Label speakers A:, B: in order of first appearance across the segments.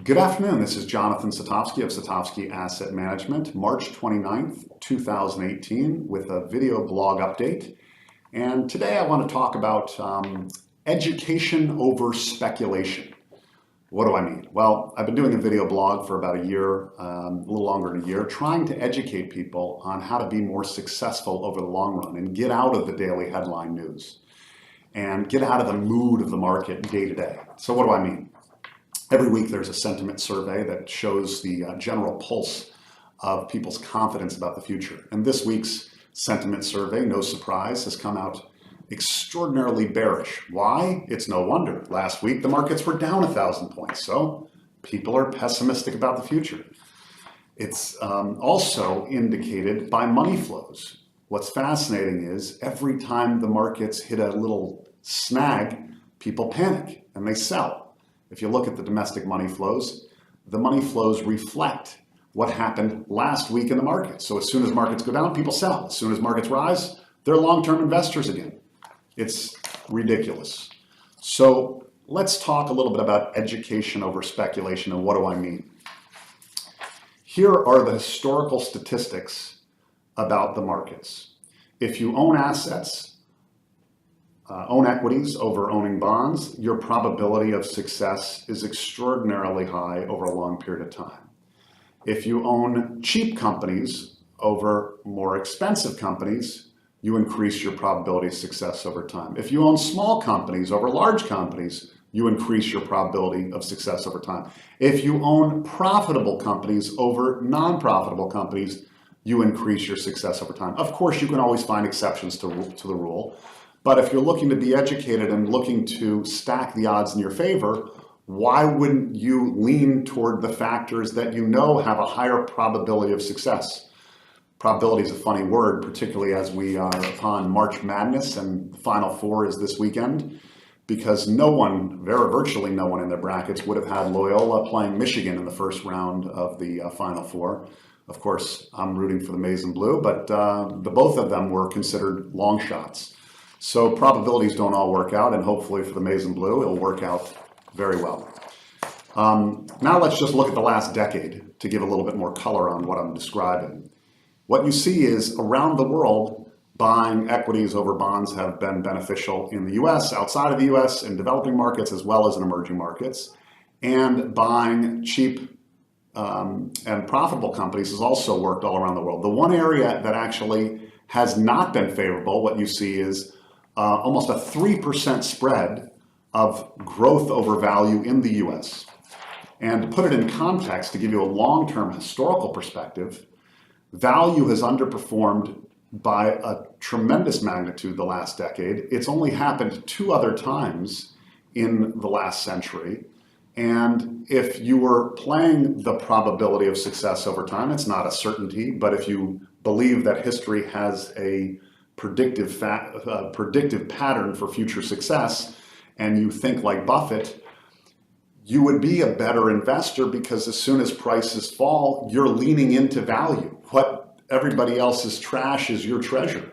A: Good afternoon. This is Jonathan Satovsky of Satovsky Asset Management, March 29th, 2018, with a video blog update. And today I want to talk about education over speculation. What do I mean? Well, I've been doing a video blog for about a year, a little longer than a year, trying to educate people on how to be more successful over the long run and get out of the daily headline news and get out of the mood of the market day to day. So what do I mean? Every week there's a sentiment survey that shows the general pulse of people's confidence about the future. And this week's sentiment survey, no surprise, has come out extraordinarily bearish. Why? It's no wonder. Last week the markets were down 1,000 points, so people are pessimistic about the future. It's also indicated by money flows. What's fascinating is every time the markets hit a little snag, people panic and they sell. If you look at the domestic money flows, the money flows reflect what happened last week in the market. So as soon as markets go down, people sell. As soon as markets rise, they're long-term investors again. It's ridiculous. So let's talk a little bit about education over speculation, and what do I mean? Here are the historical statistics about the markets. If you own assets, own equities over owning bonds, your probability of success is extraordinarily high over a long period of time. If you own cheap companies over more expensive companies, you increase your probability of success over time. If you own small companies over large companies, you increase your probability of success over time. If you own profitable companies over non-profitable companies, you increase your success over time. Of course, you can always find exceptions to the rule. But if you're looking to be educated and looking to stack the odds in your favor, why wouldn't you lean toward the factors that you know have a higher probability of success? Probability is a funny word, particularly as we are upon March Madness and the Final Four is this weekend, because virtually no one in their brackets would have had Loyola playing Michigan in the first round of the Final Four. Of course, I'm rooting for the Maize and Blue, but both of them were considered long shots. So probabilities don't all work out, and hopefully for the Maize and Blue, it'll work out very well. Now let's just look at the last decade to give a little bit more color on what I'm describing. What you see is around the world, buying equities over bonds have been beneficial in the US, outside of the US, in developing markets, as well as in emerging markets. And buying cheap and profitable companies has also worked all around the world. The one area that actually has not been favorable, what you see is almost a 3% spread of growth over value in the US. And to put it in context, to give you a long-term historical perspective, value has underperformed by a tremendous magnitude the last decade. It's only happened 2 other times in the last century. And if you were playing the probability of success over time, it's not a certainty, but if you believe that history has a predictive pattern for future success, and you think like Buffett, you would be a better investor because as soon as prices fall, you're leaning into value. What everybody else is trash is your treasure.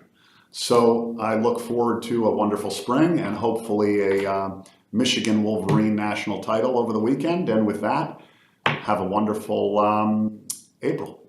A: So I look forward to a wonderful spring and hopefully a Michigan Wolverine national title over the weekend. And with that, have a wonderful April.